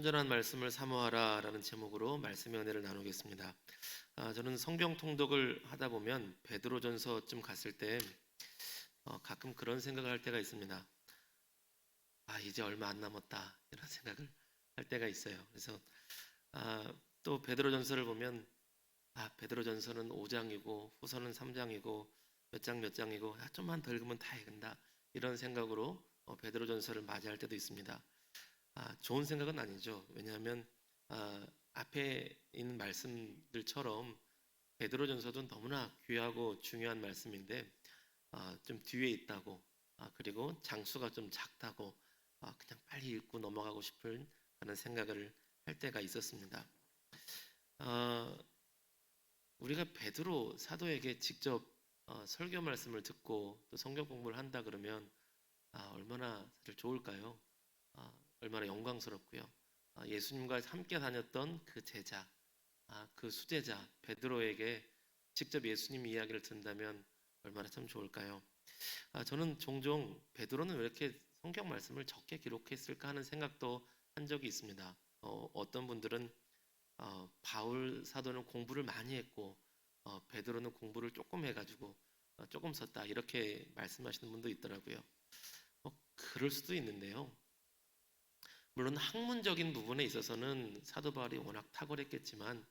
온전한 말씀을 사모하라라는 제목으로 말씀의 은혜를 나누겠습니다. 저는 성경 통독을 하다 보면 베드로전서쯤 갔을 때 가끔 그런 생각을 할 때가 있습니다. 이제 얼마 안 남았다 이런 생각을 할 때가 있어요. 그래서 또 베드로전서를 보면 베드로전서는 5장이고 후서는 3장이고 몇 장 몇 장이고 좀만 더 읽으면 다 읽는다 이런 생각으로 베드로전서를 맞이할 때도 있습니다. 좋은 생각은 아니죠. 왜냐하면 앞에 있는 말씀들처럼 베드로전서도 너무나 귀하고 중요한 말씀인데 좀 뒤에 있다고 그리고 장수가 좀 작다고 그냥 빨리 읽고 넘어가고 싶은 그런 생각을 할 때가 있었습니다. 어, 우리가 베드로 사도에게 직접 설교 말씀을 듣고 또 성경 공부를 한다 그러면 얼마나 사실 좋을까요? 얼마나 영광스럽고요. 예수님과 함께 다녔던 그 제자, 그 수제자 베드로에게 직접 예수님 이야기를 듣는다면 얼마나 참 좋을까요? 저는 종종 베드로는 왜 이렇게 성경 말씀을 적게 기록했을까 하는 생각도 한 적이 있습니다. 어떤 분들은 바울 사도는 공부를 많이 했고 베드로는 공부를 조금 해가지고 조금 썼다 이렇게 말씀하시는 분도 있더라고요. 그럴 수도 있는데요. 물론 학문적인 부분에 있어서는 사도 바울이 워낙 탁월했겠지만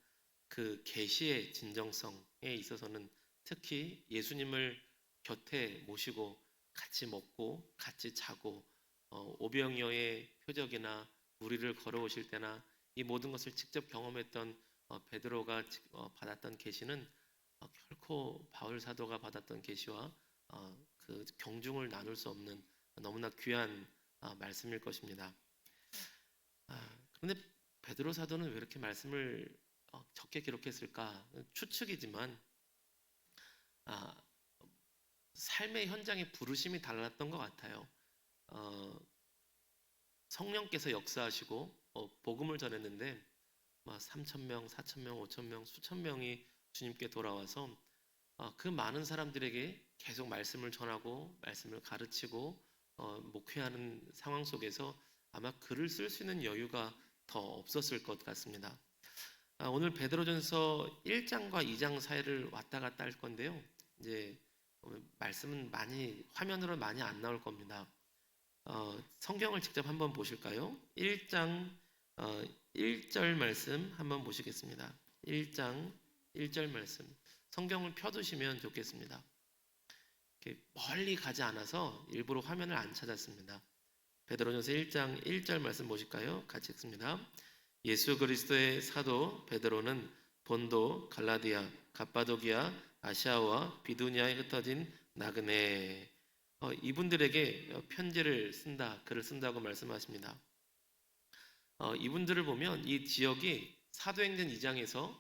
그 계시의 진정성에 있어서는 특히 예수님을 곁에 모시고 같이 먹고 같이 자고 오병이어의 표적이나 무리를 걸어오실 때나 이 모든 것을 직접 경험했던 베드로가 받았던 계시는 결코 바울 사도가 받았던 계시와 그 경중을 나눌 수 없는 너무나 귀한 말씀일 것입니다. 그런데 베드로 사도는 왜 이렇게 말씀을 적게 기록했을까? 추측이지만 아, 삶의 현장의 부르심이 달랐던 것 같아요. 어, 성령께서 역사하시고 복음을 전했는데 3천 명, 4천 명, 5천 명, 수천 명이 주님께 돌아와서 그 많은 사람들에게 계속 말씀을 전하고 말씀을 가르치고 목회하는 상황 속에서 아마 글을 쓸 수 있는 여유가 더 없었을 것 같습니다. 오늘 베드로전서 1장과 2장 사이를 왔다 갔다 할 건데요. 이제 말씀은 많이 화면으로 많이 안 나올 겁니다. 성경을 직접 한번 보실까요? 1장 1절 말씀 한번 보시겠습니다. 1장 1절 말씀. 성경을 펴두시면 좋겠습니다. 이렇게 멀리 가지 않아서 일부러 화면을 안 찾았습니다. 베드로전서 1장 1절 말씀 보실까요? 같이 읽습니다. 예수 그리스도의 사도 베드로는 본도, 갈라디아, 갑바도기아, 아시아와 비두니아에 흩어진 나그네 이분들에게 편지를 쓴다, 글을 쓴다고 말씀하십니다. 이분들을 보면 이 지역이 사도행전 2장에서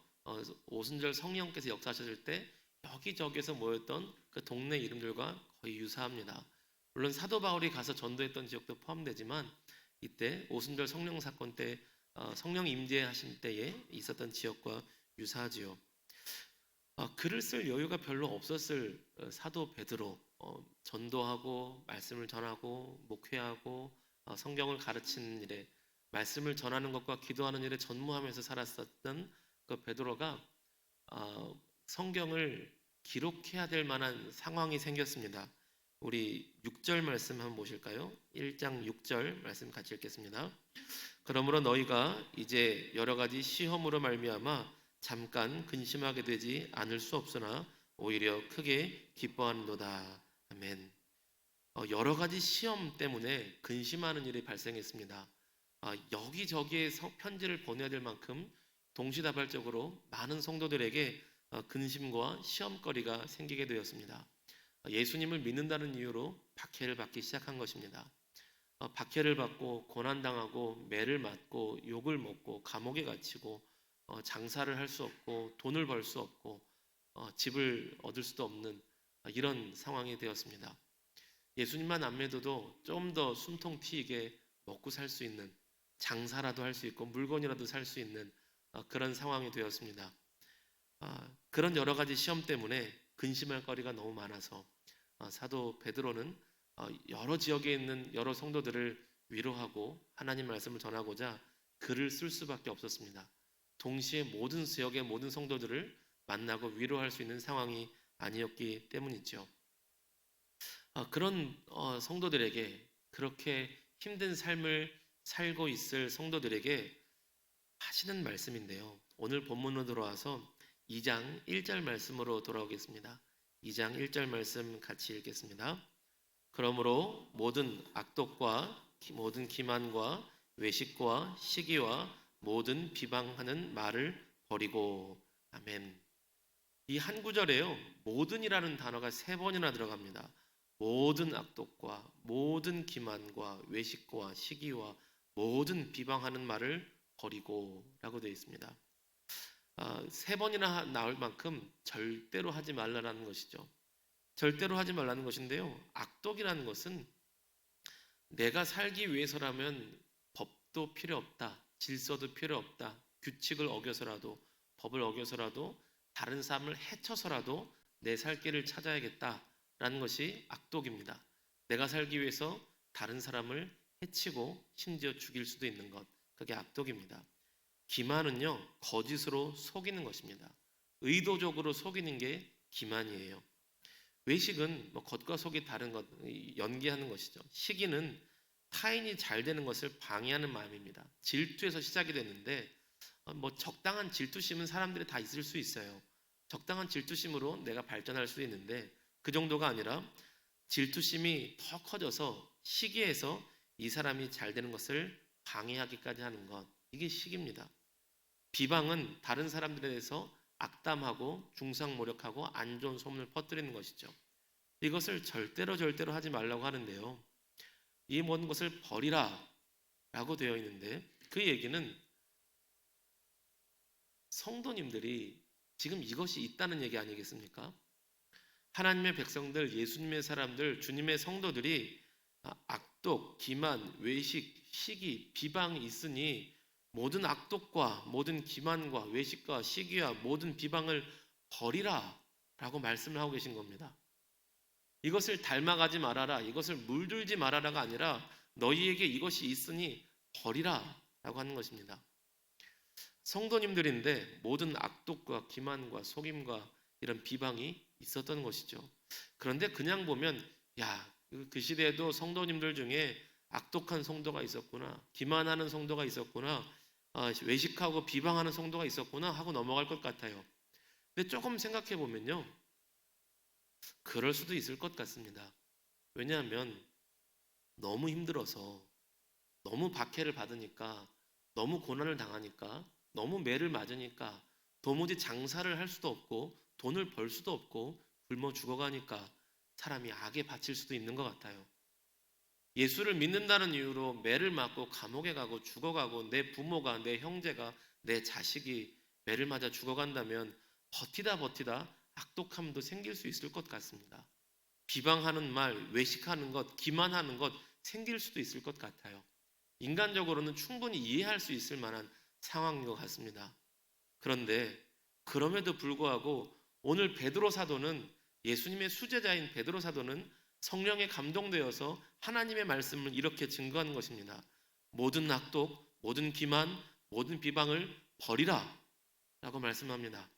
오순절 성령께서 역사하셨을 때 여기저기서 모였던 그 동네 이름들과 거의 유사합니다. 물론 사도 바울이 가서 전도했던 지역도 포함되지만 이때 오순절 성령 사건 때 성령 임재하신 때에 있었던 지역과 유사하지요. 글을 쓸 여유가 별로 없었을 사도 베드로 전도하고 말씀을 전하고 목회하고 성경을 가르치는 일에 말씀을 전하는 것과 기도하는 일에 전무하면서 살았었던 그 베드로가 성경을 기록해야 될 만한 상황이 생겼습니다. 우리 6절 말씀 한번 보실까요? 1장 6절 말씀 같이 읽겠습니다. 그러므로 너희가 이제 여러 가지 시험으로 말미암아 잠깐 근심하게 되지 않을 수 없으나 오히려 크게 기뻐하는도다. 아멘. 여러 가지 시험 때문에 근심하는 일이 발생했습니다. 여기저기에 편지를 보내야 될 만큼 동시다발적으로 많은 성도들에게 근심과 시험거리가 생기게 되었습니다. 예수님을 믿는다는 이유로 박해를 받기 시작한 것입니다. 박해를 받고 고난당하고 매를 맞고 욕을 먹고 감옥에 갇히고 장사를 할 수 없고 돈을 벌 수 없고 집을 얻을 수도 없는 이런 상황이 되었습니다. 예수님만 안 믿어도 좀 더 숨통 트이게 먹고 살 수 있는 장사라도 할 수 있고 물건이라도 살 수 있는 그런 상황이 되었습니다. 그런 여러 가지 시험 때문에 근심할 거리가 너무 많아서 사도 베드로는 여러 지역에 있는 여러 성도들을 위로하고 하나님 말씀을 전하고자 글을 쓸 수밖에 없었습니다. 동시에 모든 지역의 모든 성도들을 만나고 위로할 수 있는 상황이 아니었기 때문이죠. 그런 성도들에게, 그렇게 힘든 삶을 살고 있을 성도들에게 하시는 말씀인데요. 오늘 본문으로 돌아와서 2장 1절 말씀으로 돌아오겠습니다. 2장 1절 말씀 같이 읽겠습니다. 그러므로 모든 악독과 모든 기만과 외식과 시기와 모든 비방하는 말을 버리고. 아멘. 이 한 구절에요, 모든이라는 단어가 3번이나 들어갑니다. 모든 악독과 모든 기만과 외식과 시기와 모든 비방하는 말을 버리고 라고 되어 있습니다. 3번이나 나올 만큼 절대로 하지 말라는 것이죠. 절대로 하지 말라는 것인데요, 악독이라는 것은 내가 살기 위해서라면 법도 필요 없다, 질서도 필요 없다, 규칙을 어겨서라도, 법을 어겨서라도, 다른 사람을 해쳐서라도 내 살 길을 찾아야겠다라는 것이 악독입니다. 내가 살기 위해서 다른 사람을 해치고 심지어 죽일 수도 있는 것, 그게 악독입니다. 기만은요, 거짓으로 속이는 것입니다. 의도적으로 속이는 게 기만이에요. 외식은 겉과 속이 다른 것, 연기하는 것이죠. 시기는 타인이 잘 되는 것을 방해하는 마음입니다. 질투에서 시작이 되는데, 적당한 질투심은 사람들이 다 있을 수 있어요. 적당한 질투심으로 내가 발전할 수 있는데, 그 정도가 아니라 질투심이 더 커져서 시기에서 이 사람이 잘 되는 것을 방해하기까지 하는 것, 이게 시기입니다. 비방은 다른 사람들에 대해서 악담하고 중상모략하고 안 좋은 소문을 퍼뜨리는 것이죠. 이것을 절대로 하지 말라고 하는데요, 이 모든 것을 버리라 라고 되어 있는데, 그 얘기는 성도님들이 지금 이것이 있다는 얘기 아니겠습니까? 하나님의 백성들, 예수님의 사람들, 주님의 성도들이 악독, 기만, 외식, 시기, 비방이 있으니 모든 악독과 모든 기만과 외식과 시기와 모든 비방을 버리라 라고 말씀을 하고 계신 겁니다. 이것을 닮아가지 말아라, 이것을 물들지 말아라가 아니라 너희에게 이것이 있으니 버리라 라고 하는 것입니다. 성도님들인데 모든 악독과 기만과 속임과 이런 비방이 있었던 것이죠. 그런데 그냥 보면 그 시대에도 성도님들 중에 악독한 성도가 있었구나, 기만하는 성도가 있었구나, 외식하고 비방하는 성도가 있었구나 하고 넘어갈 것 같아요. 근데 조금 생각해 보면요, 그럴 수도 있을 것 같습니다. 왜냐하면 너무 힘들어서, 너무 박해를 받으니까, 너무 고난을 당하니까, 너무 매를 맞으니까 도무지 장사를 할 수도 없고 돈을 벌 수도 없고 굶어 죽어가니까 사람이 악에 바칠 수도 있는 것 같아요. 예수를 믿는다는 이유로 매를 맞고 감옥에 가고 죽어가고 내 부모가, 내 형제가, 내 자식이 매를 맞아 죽어간다면 버티다 악독함도 생길 수 있을 것 같습니다. 비방하는 말, 외식하는 것, 기만하는 것 생길 수도 있을 것 같아요. 인간적으로는 충분히 이해할 수 있을 만한 상황인 것 같습니다. 그런데 그럼에도 불구하고 오늘 베드로 사도는, 예수님의 수제자인 베드로 사도는 성령에 감동되어서 하나님의 말씀을 이렇게 증거하는 것입니다. 모든 악독, 모든 기만, 모든 비방을 버리라 라고 말씀합니다.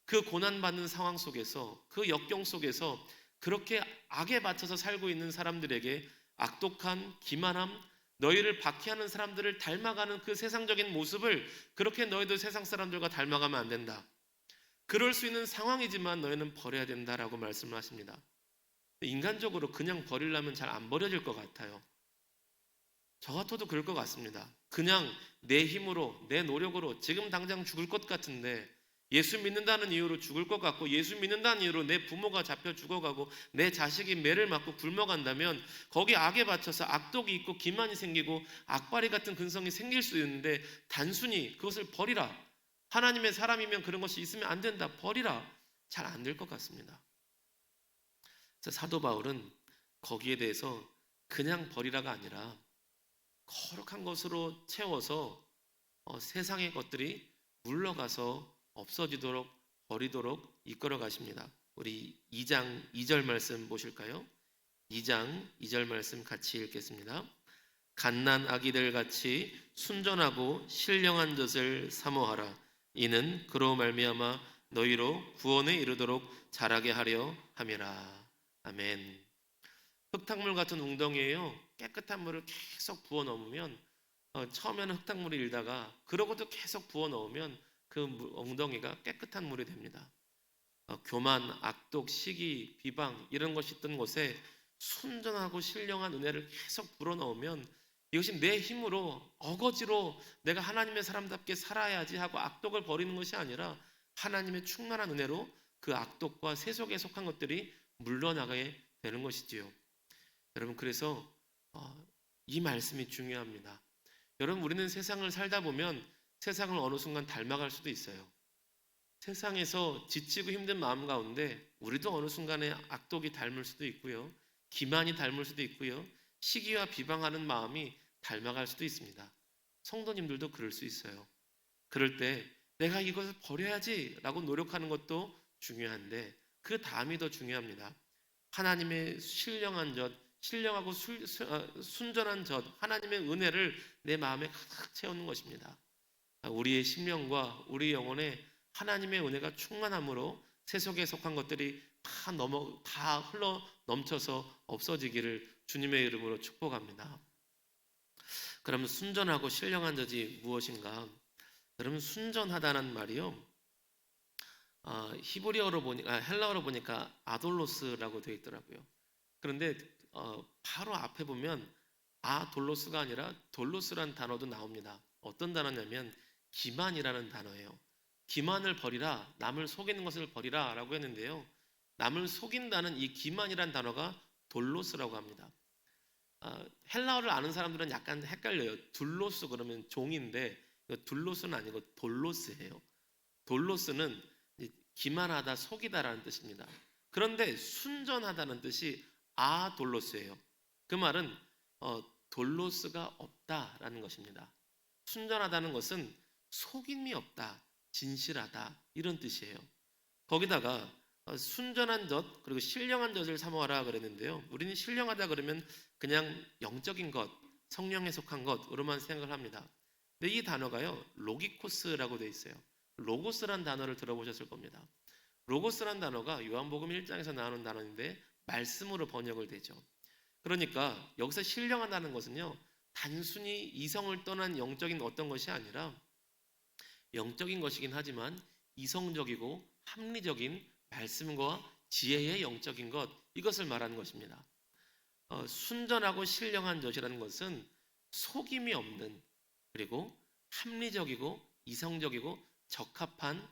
그 고난받는 상황 속에서, 그 역경 속에서 그렇게 악에 맞춰서 살고 있는 사람들에게 악독한 기만함, 너희를 박해하는 사람들을 닮아가는 그 세상적인 모습을 그렇게 너희도 세상 사람들과 닮아가면 안 된다. 그럴 수 있는 상황이지만 너희는 버려야 된다라고 말씀을 하십니다. 인간적으로 그냥 버리려면 잘 안 버려질 것 같아요. 저 같아도 그럴 것 같습니다. 그냥 내 힘으로, 내 노력으로 지금 당장 죽을 것 같은데, 예수 믿는다는 이유로 죽을 것 같고, 예수 믿는다는 이유로 내 부모가 잡혀 죽어가고 내 자식이 매를 맞고 굶어간다면 거기 악에 받쳐서 악독이 있고 기만이 생기고 악바리 같은 근성이 생길 수 있는데, 단순히 그것을 버리라, 하나님의 사람이면 그런 것이 있으면 안 된다, 버리라, 잘 안 될 것 같습니다. 사도 바울은 거기에 대해서 그냥 버리라가 아니라 거룩한 것으로 채워서 세상의 것들이 물러가서 없어지도록, 버리도록 이끌어 가십니다. 우리 2장 2절 말씀 보실까요? 2장 2절 말씀 같이 읽겠습니다. 갓난 아기들 같이 순전하고 신령한 젖을 사모하라. 이는 그로 말미암아 너희로 구원에 이르도록 자라게 하려 함이라. 아멘. 흙탕물 같은 웅덩이에요. 깨끗한 물을 계속 부어 넣으면 처음에는 흙탕물이 일다가 그러고도 계속 부어 넣으면 그 웅덩이가 깨끗한 물이 됩니다. 교만, 악독, 시기, 비방 이런 것이 있던 곳에 순전하고 신령한 은혜를 계속 불어넣으면 이것이 내 힘으로 어거지로 내가 하나님의 사람답게 살아야지 하고 악독을 버리는 것이 아니라 하나님의 충만한 은혜로 그 악독과 세속에 속한 것들이 물러나가게 되는 것이지요. 여러분, 그래서 이 말씀이 중요합니다. 여러분, 우리는 세상을 살다 보면 세상을 어느 순간 닮아갈 수도 있어요. 세상에서 지치고 힘든 마음 가운데 우리도 어느 순간에 악독이 닮을 수도 있고요. 기만이 닮을 수도 있고요. 시기와 비방하는 마음이 닮아갈 수도 있습니다. 성도님들도 그럴 수 있어요. 그럴 때 내가 이것을 버려야지 라고 노력하는 것도 중요한데 그 다음이 더 중요합니다. 하나님의 신령한 젖, 신령하고 순전한 젖, 하나님의 은혜를 내 마음에 가득 채우는 것입니다. 우리의 심령과 우리 영혼에 하나님의 은혜가 충만함으로 세속에 속한 것들이 다 흘러 넘쳐서 없어지기를 주님의 이름으로 축복합니다. 그럼 순전하고 신령한 젖이 무엇인가? 여러분, 순전하다는 말이요. 히브리어로 보니까 헬라어로 보니까 아돌로스라고 되어 있더라고요. 그런데 바로 앞에 보면 아돌로스가 아니라 돌로스라는 단어도 나옵니다. 어떤 단어냐면 기만이라는 단어예요. 기만을 버리라, 남을 속이는 것을 버리라 라고 했는데요. 남을 속인다는 이 기만이라는 단어가 돌로스라고 합니다. 헬라어를 아는 사람들은 약간 헷갈려요. 둘로스 그러면 종인데 둘로스는 아니고 돌로스예요. 돌로스는 기만하다, 속이다라는 뜻입니다. 그런데 순전하다는 뜻이 아돌로스예요. 그 말은 돌로스가 없다라는 것입니다. 순전하다는 것은 속임이 없다, 진실하다 이런 뜻이에요. 거기다가 순전한 젖 그리고 신령한 젖을 사모하라 그랬는데요. 우리는 신령하다 그러면 그냥 영적인 것, 성령에 속한 것으로만 생각을 합니다. 근데 이 단어가요, 로기코스라고 되어 있어요. 로고스란 단어를 들어보셨을 겁니다. 로고스란 단어가 요한복음 1장에서 나오는 단어인데 말씀으로 번역을 되죠. 그러니까 여기서 신령하다는 것은요, 단순히 이성을 떠난 영적인 어떤 것이 아니라 영적인 것이긴 하지만 이성적이고 합리적인 말씀과 지혜의 영적인 것, 이것을 말하는 것입니다. 순전하고 신령한 젖이라는 것은 속임이 없는, 그리고 합리적이고 이성적이고 적합한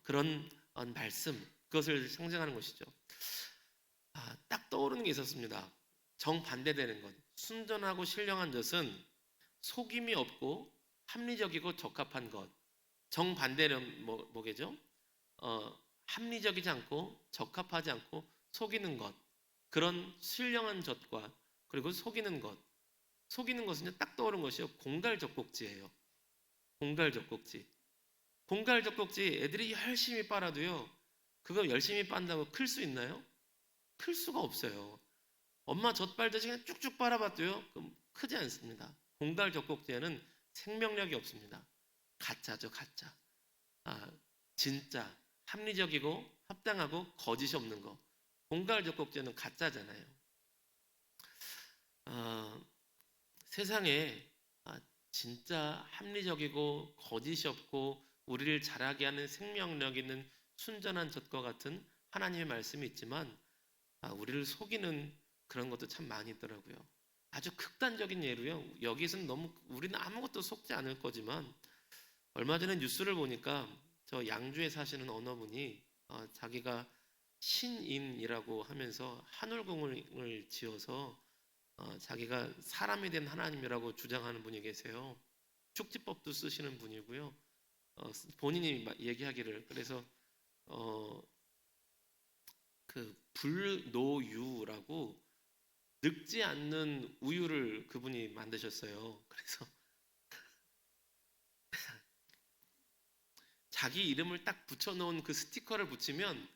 그런 말씀, 그것을 상징하는 것이죠. 딱 떠오르는 게 있었습니다. 정반대되는 것. 순전하고 신령한 젖은 속임이 없고 합리적이고 적합한 것. 정반대는 뭐겠죠? 합리적이지 않고 적합하지 않고 속이는 것. 그런 신령한 젖과 그리고 속이는 것. 속이는 것은요, 딱 떠오른 것이요, 공갈젖꼭지예요. 공갈젖꼭지. 공갈젖꼭지 애들이 열심히 빨아도요, 그거 열심히 빤다고 클 수 있나요? 클 수가 없어요. 엄마 젖 빨듯이 그냥 쭉쭉 빨아봐도요, 그럼 크지 않습니다. 공갈젖꼭지에는 생명력이 없습니다. 가짜죠, 가짜. 진짜 합리적이고 합당하고 거짓이 없는 거. 공갈젖꼭지는 가짜잖아요. 세상에 진짜 합리적이고 거짓이 없고 우리를 자라게 하는 생명력 있는 순전한 젖과 같은 하나님의 말씀이 있지만 우리를 속이는 그런 것도 참 많이 있더라고요. 아주 극단적인 예로요. 여기서는 너무 우리는 아무것도 속지 않을 거지만 얼마 전에 뉴스를 보니까 저 양주에 사시는 어느 분이 자기가 신인이라고 하면서 한울궁을 지어서 자기가 사람이 된 하나님이라고 주장하는 분이 계세요. 축지법도 쓰시는 분이고요. 본인이 얘기하기를, 그래서 그 불노유라고 늙지 않는 우유를 그분이 만드셨어요. 그래서 자기 이름을 딱 붙여놓은 그 스티커를 붙이면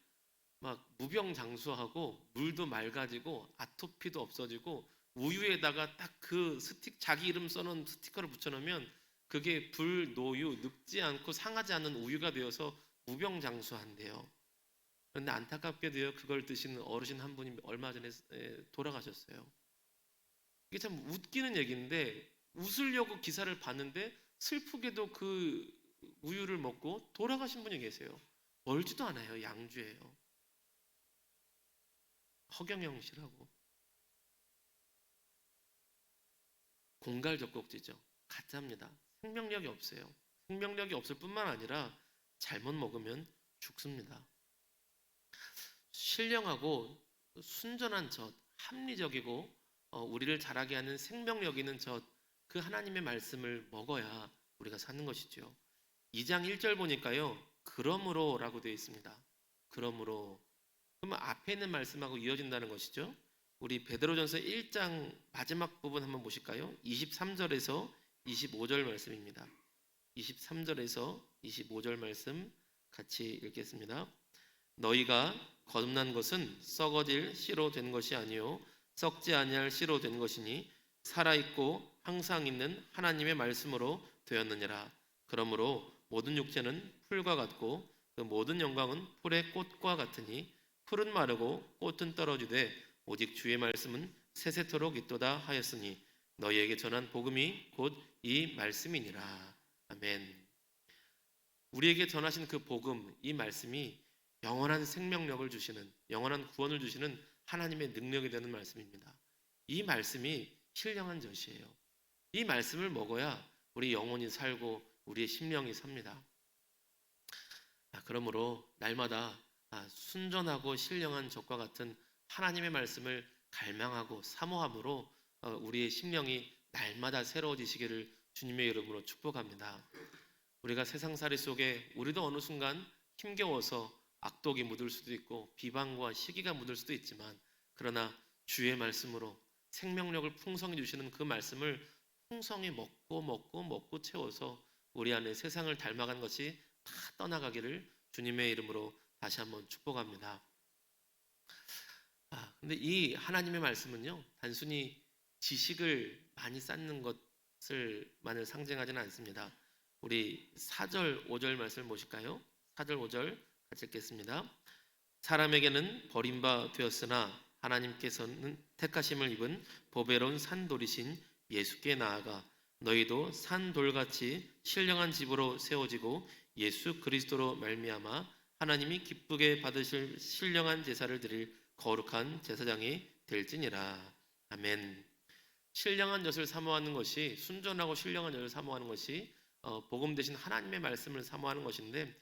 막 무병장수하고 물도 맑아지고 아토피도 없어지고 우유에다가 딱 그 자기 이름 써놓은 스티커를 붙여놓으면 그게 불노유, 늙지 않고 상하지 않는 우유가 되어서 무병장수한대요. 그런데 안타깝게도요, 그걸 드시는 어르신 한 분이 얼마 전에 돌아가셨어요. 이게 참 웃기는 얘기인데, 웃으려고 기사를 봤는데 슬프게도 그 우유를 먹고 돌아가신 분이 계세요. 멀지도 않아요. 양주예요. 허경영 씨라고. 공갈젖꼭지죠. 가짜입니다. 생명력이 없어요. 생명력이 없을 뿐만 아니라 잘못 먹으면 죽습니다. 신령하고 순전한 젖, 합리적이고 우리를 자라게 하는 생명력 있는 젖, 그 하나님의 말씀을 먹어야 우리가 사는 것이죠. 2장 1절 보니까요, 그러므로라고 되어 있습니다. 그러므로. 그러면 앞에 있는 말씀하고 이어진다는 것이죠. 우리 베드로전서 1장 마지막 부분 한번 보실까요? 23절에서 25절 말씀입니다. 23절에서 25절 말씀 같이 읽겠습니다. 너희가 거듭난 것은 썩어질 씨로 된 것이 아니요 썩지 아니할 씨로 된 것이니 살아있고 항상 있는 하나님의 말씀으로 되었느니라. 그러므로 모든 육체는 풀과 같고 그 모든 영광은 풀의 꽃과 같으니 풀은 마르고 꽃은 떨어지되 오직 주의 말씀은 세세토록 있도다 하였으니 너희에게 전한 복음이 곧 이 말씀이니라. 아멘. 우리에게 전하신 그 복음, 이 말씀이 영원한 생명력을 주시는, 영원한 구원을 주시는 하나님의 능력이 되는 말씀입니다. 이 말씀이 신령한 젖이에요. 이 말씀을 먹어야 우리 영혼이 살고 우리의 심령이 삽니다. 그러므로 날마다 순전하고 신령한 젖과 같은 하나님의 말씀을 갈망하고 사모함으로 우리의 심령이 날마다 새로워지시기를 주님의 이름으로 축복합니다. 우리가 세상살이 속에 우리도 어느 순간 힘겨워서 악독이 묻을 수도 있고 비방과 시기가 묻을 수도 있지만, 그러나 주의 말씀으로 생명력을 풍성히 주시는 그 말씀을 풍성히 먹고 채워서 우리 안에 세상을 닮아간 것이 다 떠나가기를 주님의 이름으로 다시 한번 축복합니다. 근데 이 하나님의 말씀은요, 단순히 지식을 많이 쌓는 것을만을 상징하지는 않습니다. 우리 4절 5절 말씀을 보실까요? 4절 5절 같이 읽겠습니다. 사람에게는 버림바 되었으나 하나님께서는 택하심을 입은 보배로운 산돌이신 예수께 나아가 너희도 산돌같이 신령한 집으로 세워지고 예수 그리스도로 말미암아 하나님이 기쁘게 받으실 신령한 제사를 드릴 거룩한 제사장이 될지니라. 아멘. 신령한 젖을 사모하는 것이, 순전하고 신령한 젖을 사모하는 것이 복음 대신 하나님의 말씀을 사모하는 것인데,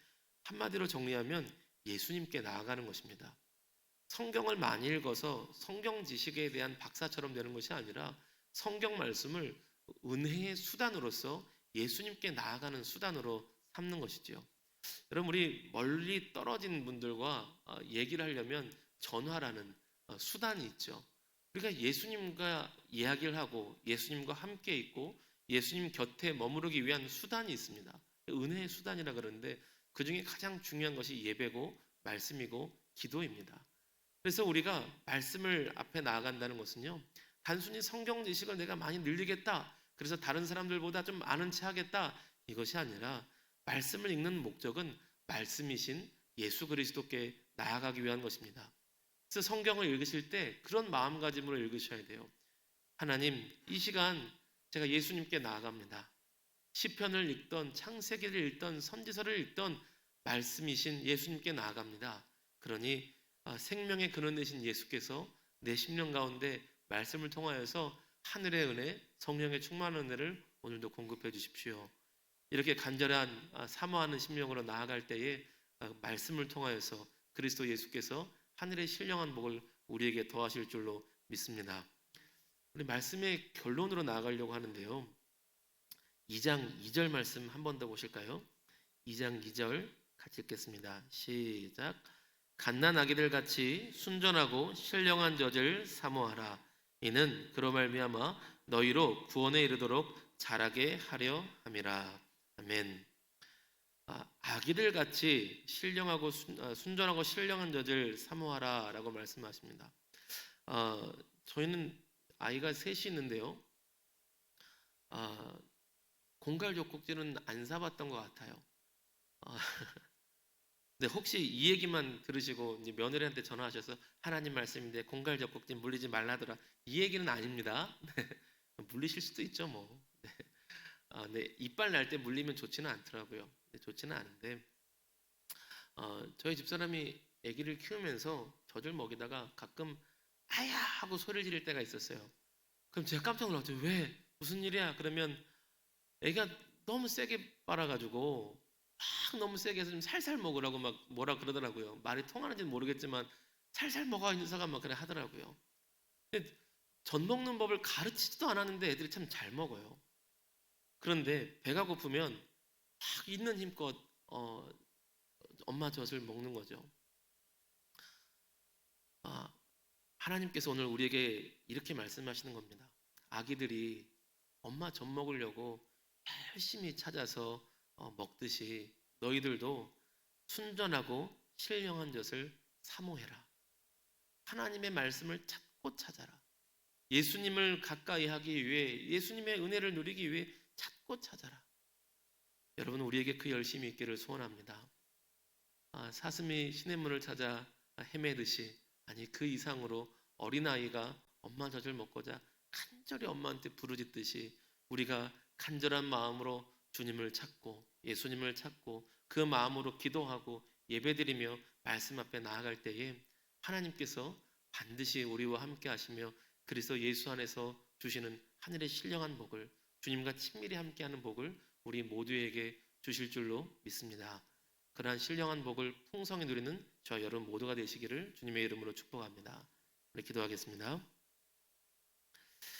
한마디로 정리하면 예수님께 나아가는 것입니다. 성경을 많이 읽어서 성경 지식에 대한 박사처럼 되는 것이 아니라 성경 말씀을 은혜의 수단으로서 예수님께 나아가는 수단으로 삼는 것이죠. 여러분, 우리 멀리 떨어진 분들과 얘기를 하려면 전화라는 수단이 있죠. 우리가 예수님과 이야기를 하고 예수님과 함께 있고 예수님 곁에 머무르기 위한 수단이 있습니다. 은혜의 수단이라 그러는데 그 중에 가장 중요한 것이 예배고 말씀이고 기도입니다. 그래서 우리가 말씀을 앞에 나아간다는 것은요, 단순히 성경 지식을 내가 많이 늘리겠다, 그래서 다른 사람들보다 좀 아는 체 하겠다, 이것이 아니라 말씀을 읽는 목적은 말씀이신 예수 그리스도께 나아가기 위한 것입니다. 그래서 성경을 읽으실 때 그런 마음가짐으로 읽으셔야 돼요. 하나님, 이 시간 제가 예수님께 나아갑니다. 시편을 읽던 창세기를 읽던 선지서를 읽던 말씀이신 예수님께 나아갑니다. 그러니 생명의 근원 되신 예수께서 내 심령 가운데 말씀을 통하여서 하늘의 은혜, 성령의 충만한 은혜를 오늘도 공급해 주십시오. 이렇게 간절한 사모하는 심령으로 나아갈 때에 말씀을 통하여서 그리스도 예수께서 하늘의 신령한 복을 우리에게 더하실 줄로 믿습니다. 우리 말씀의 결론으로 나아가려고 하는데요, 2장 2절 말씀 한 번 더 보실까요? 2장 2절 같이 읽겠습니다. 시작. 갓난아기들 같이 순전하고 신령한 젖을 사모하라. 이는 그로 말미암아 너희로 구원에 이르도록 자라게 하려 함이라. 아멘. 아기들 같이 신령하고 순전하고 신령한 젖을 사모하라라고 말씀하십니다. 저희는 아이가 셋이 있는데요. 아, 공갈 젖꼭지는 안 사봤던 것 같아요. 아, 근데 혹시 이 얘기만 들으시고 이제 며느리한테 전화하셔서 하나님 말씀인데 공갈 젖꼭지 물리지 말라더라, 이 얘기는 아닙니다. 물리실 수도 있죠 뭐. 네, 이빨 날 때 물리면 좋지는 않더라고요. 네, 좋지는 않은데 저희 집사람이 아기를 키우면서 젖을 먹이다가 가끔 아야 하고 소리를 지를 때가 있었어요. 그럼 제가 깜짝 놀랐죠. 왜? 무슨 일이야? 그러면 애가 너무 세게 빨아가지고 막 너무 세게 해서 좀 살살 먹으라고 막 뭐라 그러더라고요. 말이 통하는지는 모르겠지만 살살 먹어 인사가 막 그래 하더라고요. 근데 젖 먹는 법을 가르치지도 않았는데 애들이 참 잘 먹어요. 그런데 배가 고프면 막 있는 힘껏 엄마 젖을 먹는 거죠. 아, 하나님께서 오늘 우리에게 이렇게 말씀하시는 겁니다. 아기들이 엄마 젖 먹으려고 열심히 찾아서 먹듯이 너희들도 순전하고 신령한 젖을 사모해라. 하나님의 말씀을 찾고 찾아라. 예수님을 가까이 하기 위해, 예수님의 은혜를 누리기 위해 찾고 찾아라. 여러분, 우리에게 그 열심이 있기를 소원합니다. 사슴이 시냇물을 찾아 헤매듯이, 아니 그 이상으로 어린아이가 엄마 젖을 먹고자 간절히 엄마한테 부르짖듯이 우리가 간절한 마음으로 주님을 찾고 예수님을 찾고 그 마음으로 기도하고 예배드리며 말씀 앞에 나아갈 때에 하나님께서 반드시 우리와 함께 하시며 그리스도 예수 안에서 주시는 하늘의 신령한 복을, 주님과 친밀히 함께하는 복을 우리 모두에게 주실 줄로 믿습니다. 그러한 신령한 복을 풍성히 누리는 저와 여러분 모두가 되시기를 주님의 이름으로 축복합니다. 우리 기도하겠습니다.